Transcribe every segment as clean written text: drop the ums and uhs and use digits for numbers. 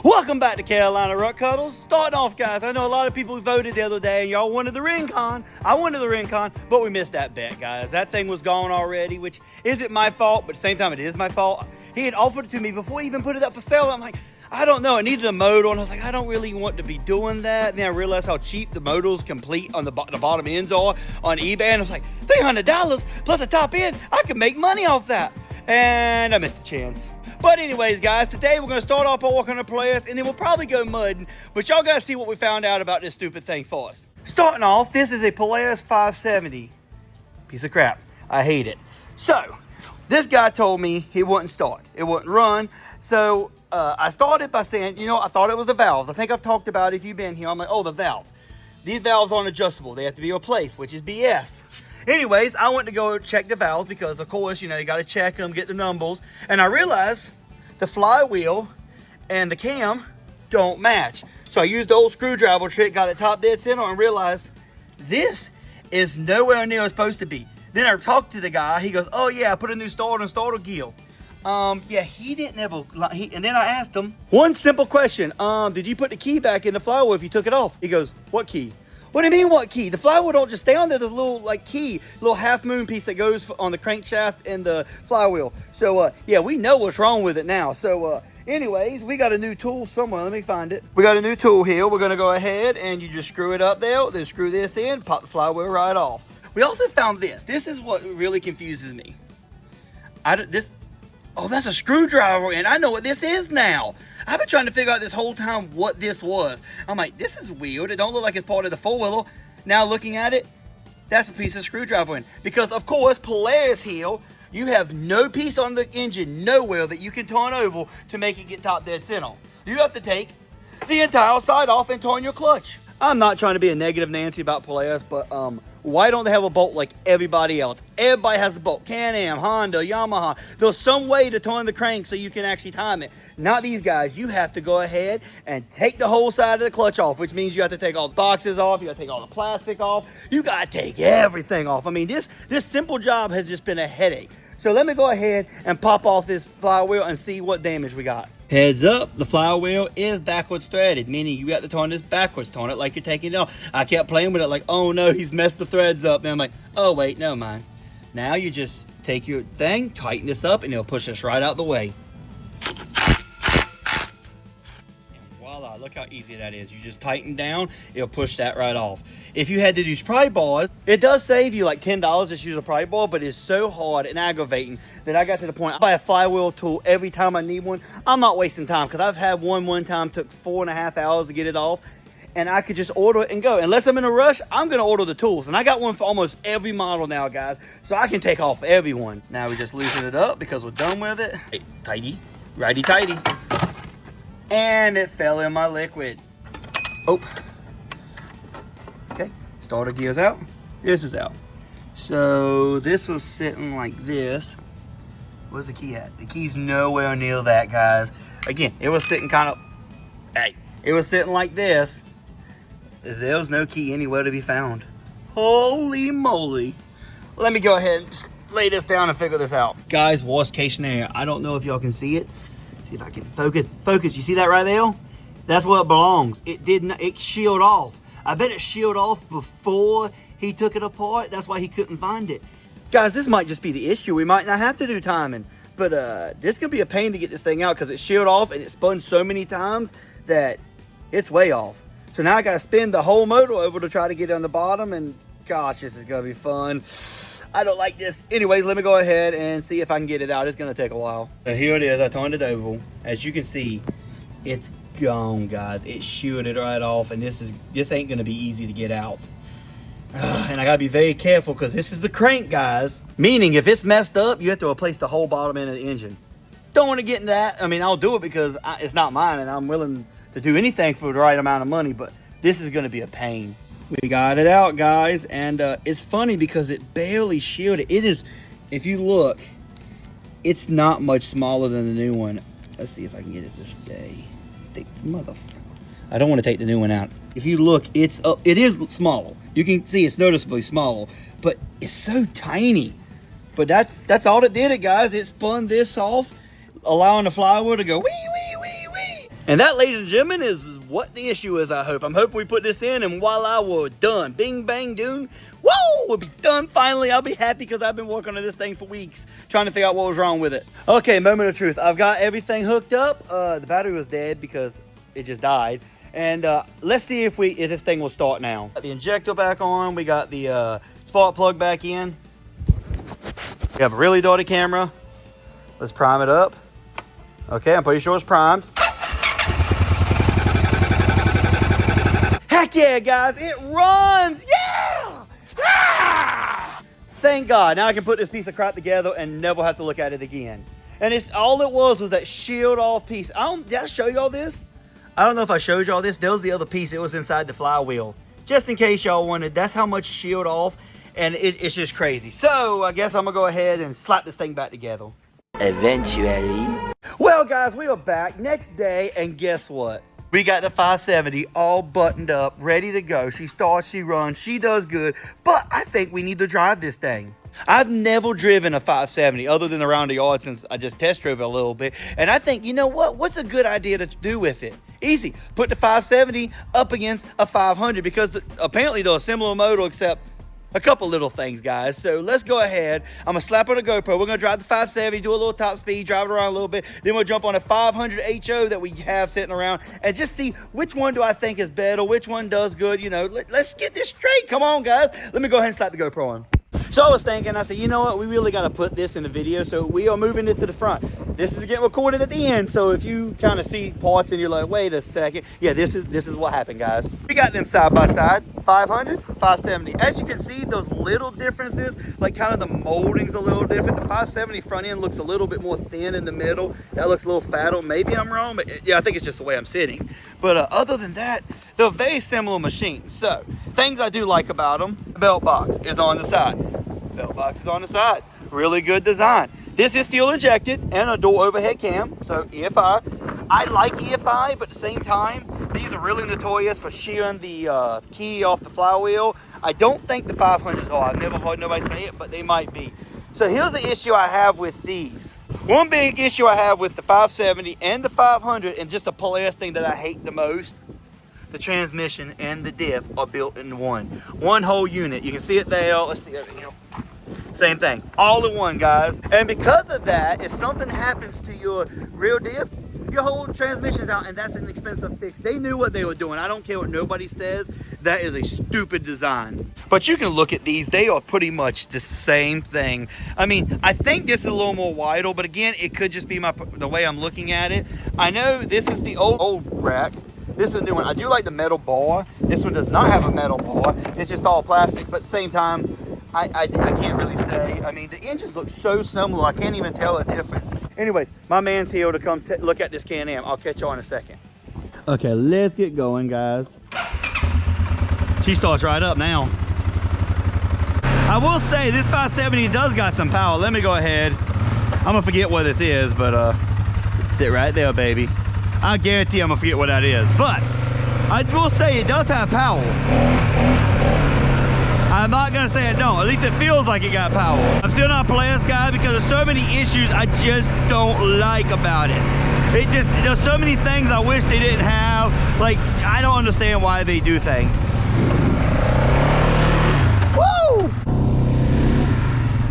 Welcome back to Carolina Ruck Cuddles. Starting off, guys, I know a lot of people voted the other day and y'all wanted the Rincon. I wanted the Rincon, but we missed that bet, guys. That thing was gone already, which isn't my fault, but at the same time, it is my fault. He had offered it to me before he even put it up for sale. I'm like, I don't know. It needed a motor, and I was like, I don't really want to be doing that. And then I realized how cheap the modals complete on the bottom ends are on eBay. And I was like, $300 plus a top end. I could make money off that. And I missed the chance. But anyways, guys, today we're going to start off by walking on the Polaris, and then we'll probably go mudding. But y'all got to see what we found out about this stupid thing for us. Starting off, this is a Polaris 570. Piece of crap. I hate it. So, this guy told me he wouldn't start. It wouldn't run. So, I started by saying, you know, I thought it was the valves. I think I've talked about it if you've been here. I'm like, oh, the valves. These valves aren't adjustable. They have to be replaced, which is BS. Anyways, I went to go check the valves because, of course, you know, you got to check them, get the numbers. And I realized the flywheel and the cam don't match. So I used the old screwdriver trick, got it top dead center, and realized this is nowhere near as it's supposed to be. Then I talked to the guy. He goes, oh, yeah, I put a new starter gear. Yeah, he didn't have and then I asked him one simple question. Did you put the key back in the flywheel if you took it off? He goes, what key? What do you mean, what key? The flywheel don't just stay on there. There's a little, like, key, little half moon piece that goes on the crankshaft and the flywheel. So, yeah, we know what's wrong with it now. So, anyways, we got a new tool somewhere. Let me find it. We got a new tool here. We're going to go ahead and you just screw it up there. Then screw this in, pop the flywheel right off. We also found this. This is what really confuses me. Oh, that's a screwdriver, and I know what this is now. I've been trying to figure out this whole time what this was. I'm like, this is weird. It don't look like it's part of the four-wheeler. Now looking at it, that's a piece of screwdriver in. Because, of course, Polaris here, you have no piece on the engine nowhere that you can turn over to make it get top dead center. You have to take the entire side off and turn your clutch. I'm not trying to be a negative Nancy about Polaris, but why don't they have a bolt like everybody else? Everybody has a bolt. Can-Am, Honda, Yamaha. There's some way to turn the crank so you can actually time it. Not these guys. You have to go ahead and take the whole side of the clutch off, which means you have to take all the boxes off. You got to take all the plastic off. You got to take everything off. I mean, this simple job has just been a headache. So let me go ahead and pop off this flywheel and see what damage we got. Heads up, the flywheel is backwards threaded, meaning you got to turn this backwards, turn it like you're taking it off. I kept playing with it like, oh no, he's messed the threads up. And I'm like, oh wait, no mind. Now you just take your thing, tighten this up, and it'll push us right out the way. And voila, look how easy that is. You just tighten down, it'll push that right off. If you had to use pry bars, it does save you like $10 just use a pry bar, but it's so hard and aggravating that I got to the point I buy a flywheel tool every time I need one. I'm not wasting time because I've had one time took 4.5 hours to get it off, and I could just order it and go. Unless I'm in a rush, I'm gonna order the tools, and I got one for almost every model now, guys, so I can take off every one. Now we just loosen it up because we're done with it. Hey, tighty, righty tighty, and it fell in my liquid. Oh, okay. Starter gear's out. This is out. So this was sitting like this. Where's the key at? The key's nowhere near that, guys. Again, it was sitting kind of, hey, it was sitting like this. There was no key anywhere to be found. Holy moly. Let me go ahead and lay this down and figure this out. Guys, worst case scenario. I don't know if y'all can see it. See if I can focus. Focus, you see that right there? That's where it belongs. It shielded off. I bet it shielded off before he took it apart. That's why he couldn't find it. Guys, this might just be the issue. We might not have to do timing, but this could be a pain to get this thing out because it shielded off and it spun so many times that it's way off. So now I got to spin the whole motor over to try to get it on the bottom, and gosh, this is going to be fun. I don't like this. Anyways, let me go ahead and see if I can get it out. It's going to take a while. So here it is. I turned it over. As you can see, it's gone, guys. It shielded right off, and this ain't going to be easy to get out. And I gotta be very careful because this is the crank, guys. Meaning if it's messed up, you have to replace the whole bottom end of the engine. Don't want to get into that. I mean, I'll do it because it's not mine and I'm willing to do anything for the right amount of money, but this is gonna be a pain. We got it out, guys, and it's funny because it barely shielded. It is, if you look, it's not much smaller than the new one. Let's see if I can get it this day. Motherfucker. I don't want to take the new one out. If you look, it is smaller. You can see it's noticeably smaller, but it's so tiny. But that's all it did, guys. It spun this off, allowing the flywheel to go wee, wee, wee, wee. And that, ladies and gentlemen, is what the issue is, I hope. I'm hoping we put this in and voila, we're done. Bing, bang, doom. Woo! We'll be done finally. I'll be happy because I've been working on this thing for weeks, trying to figure out what was wrong with it. Okay, moment of truth. I've got everything hooked up. The battery was dead because it just died. And let's see if this thing will start now. Got the injector back on. We got the spark plug back in. We have a really dirty camera. Let's prime it up. Okay, I'm pretty sure it's primed. Heck yeah, guys, it runs! Yeah! Ah! Thank God. Now I can put this piece of crap together and never have to look at it again. And it's all it was that shield off piece. Did I show y'all this? I don't know if I showed y'all this. There was the other piece. It was inside the flywheel. Just in case y'all wanted. That's how much shield off. And it's just crazy. So I guess I'm going to go ahead and slap this thing back together. Eventually. Well, guys, we are back next day. And guess what? We got the 570 all buttoned up, ready to go. She starts, she runs, she does good. But I think we need to drive this thing. I've never driven a 570 other than around the yard since I just test drove it a little bit. And I think, you know what? What's a good idea to do with it? Easy. Put the 570 up against a 500 because apparently they're a similar motor except a couple little things, guys. So let's go ahead. I'm going to slap on a GoPro. We're going to drive the 570, do a little top speed, drive it around a little bit. Then we'll jump on a 500 HO that we have sitting around and just see which one do I think is better, which one does good. You know, let's get this straight. Come on, guys. Let me go ahead and slap the GoPro on. So I was thinking, I said, you know what? We really got to put this in the video. So we are moving this to the front. This is getting recorded at the end. So if you kind of see parts and you're like, wait a second. Yeah, this is what happened, guys. We got them side by side, 500, 570. As you can see, those little differences, like kind of the molding's a little different. The 570 front end looks a little bit more thin in the middle. That looks a little fatter. Maybe I'm wrong, but yeah, I think it's just the way I'm sitting. But other than that, they're very similar machines. So things I do like about them, the belt box is on the side. Belt box is on the side. Really good design. This is fuel injected and a door overhead cam, so EFI. I like EFI, but at the same time, these are really notorious for shearing the key off the flywheel. I don't think the 500s are. I've never heard nobody say it, but they might be. So here's the issue I have with these. One big issue I have with the 570 and the 500, and just the Polaris thing that I hate the most, the transmission and the diff are built in one whole unit. You can see it there. Let's see over here. Same thing, all in one, guys. And because of that, if something happens to your rear diff, your whole transmission's out, and that's an expensive fix. They knew what they were doing. I don't care what nobody says. That is a stupid design. But you can look at these. They are pretty much the same thing. I mean, I think this is a little more wider, but again, it could just be the way I'm looking at it. I know this is the old rack. This is a new one. I do like the metal bar. This one does not have a metal bar. It's just all plastic, but at the same time, I can't really say. I mean, the engines look so similar, I can't even tell a difference. Anyways, my man's here to come look at this Can-Am. I'll catch y'all in a second. Okay, let's get going, guys. She starts right up now. I will say, this 570 does got some power. Let me go ahead. I'm gonna forget what this is, but it's it right there, baby. I guarantee I'm gonna forget what that is. But I will say it does have power. I'm not gonna say it don't. At least it feels like it got power. I'm still not a Polaris guy because there's so many issues I just don't like about it. There's so many things I wish they didn't have. Like, I don't understand why they do things. Woo!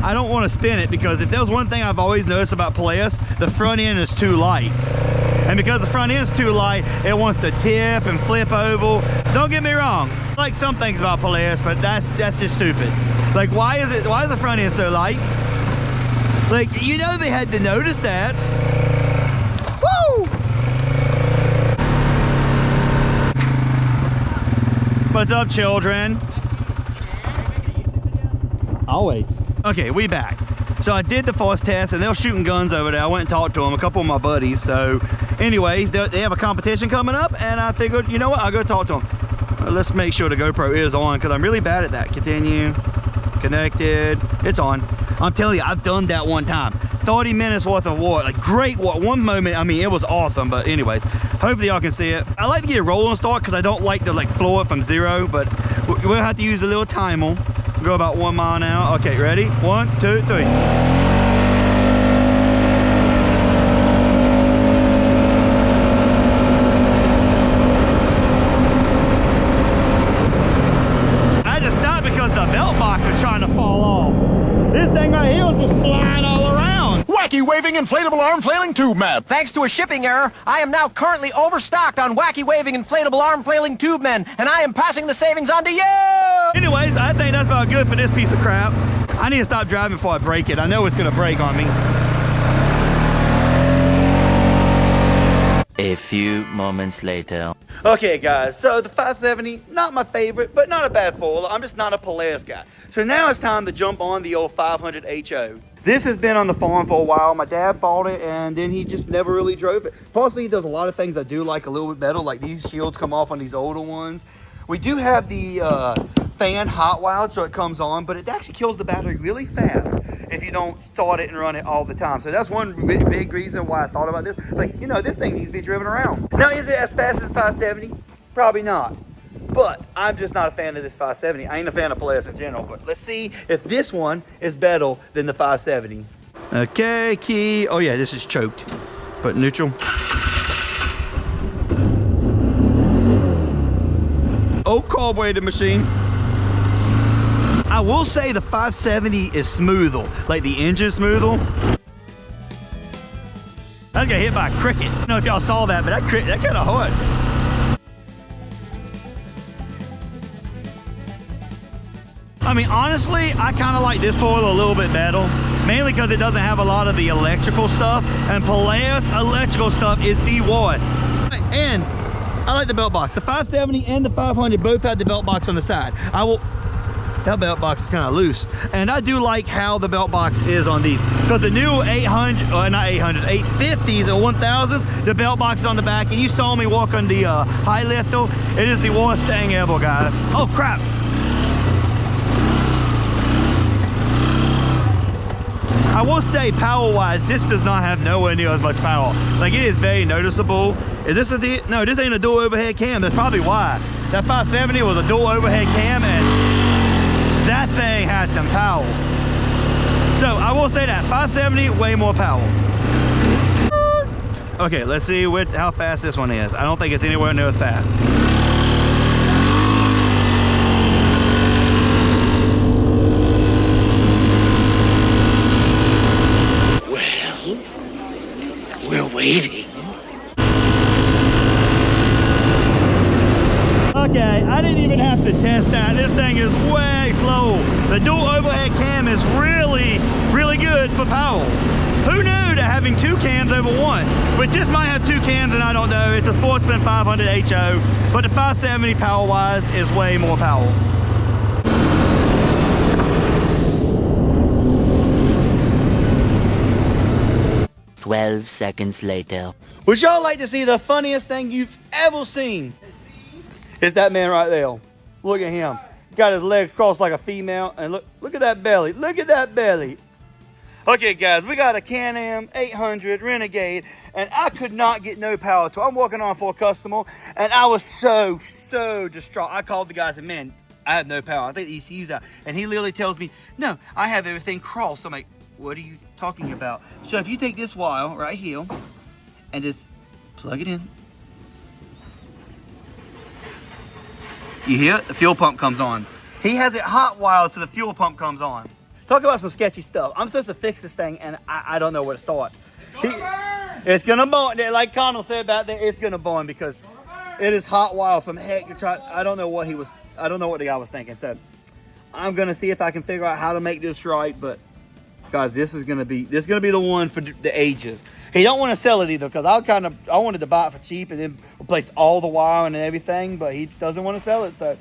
I don't want to spin it because if there's one thing I've always noticed about Polaris, the front end is too light. And because the front end's too light, it wants to tip and flip over. Don't get me wrong, I like some things about Polaris, but that's just stupid. Like, why is the front end so light? Like, you know they had to notice that. Woo! What's up, children? Always. Okay, we back. So I did the force test, and they're shooting guns over there. I went and talked to them, a couple of my buddies. So anyways, they have a competition coming up, and I figured, you know what, I'll go talk to them. Let's make sure the GoPro is on, because I'm really bad at that. Continue, connected, it's on. I'm telling you, I've done that one time. 30 minutes worth of water, like great water. One moment, I mean, it was awesome, but anyways, hopefully y'all can see it. I like to get a rolling start, because I don't like to floor it from zero, but we'll have to use a little timer. Go about 1 mile an hour. Okay, ready? 1, 2, 3. wacky waving inflatable arm flailing tube map. Thanks to a shipping error, I am now currently overstocked on wacky waving inflatable arm flailing tube men, and I am passing the savings on to you! Anyways, I think that's about good for this piece of crap. I need to stop driving before I break it. I know it's gonna break on me. A few moments later. Okay guys, so the 570, not my favorite, but not a bad foiler. I'm just not a Polaris guy. So now it's time to jump on the old 500 HO. This has been on the farm for a while. My dad bought it and then he just never really drove it. Plus he does a lot of things I do like a little bit better, like these shields come off on these older ones. We do have the fan hot wired so it comes on, but it actually kills the battery really fast if you don't start it and run it all the time. So that's one big reason why I thought about this. Like, you know, this thing needs to be driven around. Now, is it as fast as 570? Probably not. But I'm just not a fan of this 570. I ain't a fan of Polaris in general, but let's see if this one is better than the 570. Okay, key. Oh yeah, this is choked. Put neutral. Oh, carbureted machine. I will say the 570 is smoother, like the engine smoother. I got hit by a cricket. I don't know if y'all saw that, but that kind of hurt. I mean, honestly, I kind of like this foiler a little bit better, mainly because it doesn't have a lot of the electrical stuff, and Polaris electrical stuff is the worst. And I like the belt box. The 570 and the 500 both have the belt box on the side. That belt box is kind of loose. And I do like how the belt box is on these. Because the new 800, or not 800s, 850s or 1000s, the belt box is on the back. And you saw me walk on the high lifter. It is the worst thing ever, guys. Oh, crap. I will say, power-wise, this does not have nowhere near as much power. Like, it is very noticeable. Is this no, this ain't a dual overhead cam. That's probably why. That 570 was a dual overhead cam, and that thing had some power. So I will say that 570, way more power. Okay, let's see how fast this one is. I don't think it's anywhere near as fast. We're waiting. Okay, I didn't even have to test that. This thing is way slow. The dual overhead cam is really, really good for power. Who knew that having two cams over one? But this might have two cams and I don't know. It's a Sportsman 500 HO, but the 570 power-wise is way more power. "12 seconds later." Would y'all like to see the funniest thing you've ever seen? It's that man right there. Look at him. Got his legs crossed like a female, and look at that belly. Look at that belly. Okay, guys, we got a Can-Am 800 Renegade, and I could not get no power to it. I'm working on for a customer, and I was so distraught. I called the guy and said, man, I have no power. I think the ECU's out. And he literally tells me, no, I have everything crossed. I'm like, what are you talking about? So if you take this wire right here and just plug it in. You hear it? The fuel pump comes on. He has it hot wired so the fuel pump comes on. Talk about some sketchy stuff. I'm supposed to fix this thing and I don't know where to start. It's gonna burn. Like Connell said back there, it's gonna burn because it is hot wired from heck to try. I don't know what the guy was thinking. So I'm gonna see if I can figure out how to make this right, but guys, this is gonna be the one for the ages. He don't want to sell it either because I wanted to buy it for cheap and then replace all the wiring and everything, but he doesn't want to sell it. So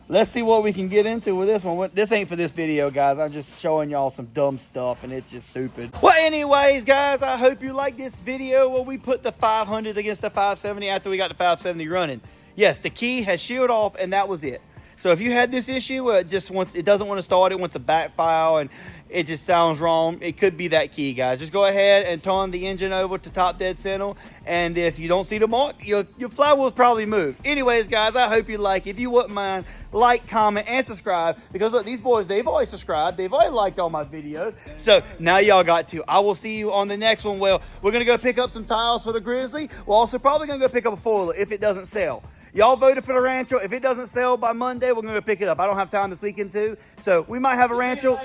let's see what we can get into with this one. This ain't for this video, guys. I'm just showing y'all some dumb stuff and it's just stupid. Well, anyways, guys, I hope you like this video where we put the 500 against the 570 after we got the 570 running. Yes, the key has sheared off and that was it. So if you had this issue where it doesn't want to start, it wants to backfire and it just sounds wrong, it could be that key, guys. Just go ahead and turn the engine over to top dead center, and if you don't see the mark, your flywheel's probably moved. Anyways, guys, I hope you like. If you wouldn't mind, like, comment, and subscribe, because look, these boys, they've always subscribed, they've always liked all my videos, so now y'all got to. I will see you on the next one where we're gonna go pick up some tiles for the Grizzly. We're also probably gonna go pick up a foiler if it doesn't sell. Y'all voted for the Rancho. If it doesn't sell by Monday, we're gonna go pick it up. I don't have time this weekend too, so we might have a Rancho.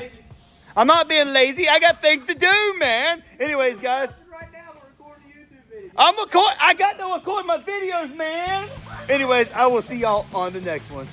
I'm not being lazy. I got things to do, man. Anyways, guys. Right now, we're recording a YouTube video. I got to record my videos, man. Anyways, I will see y'all on the next one.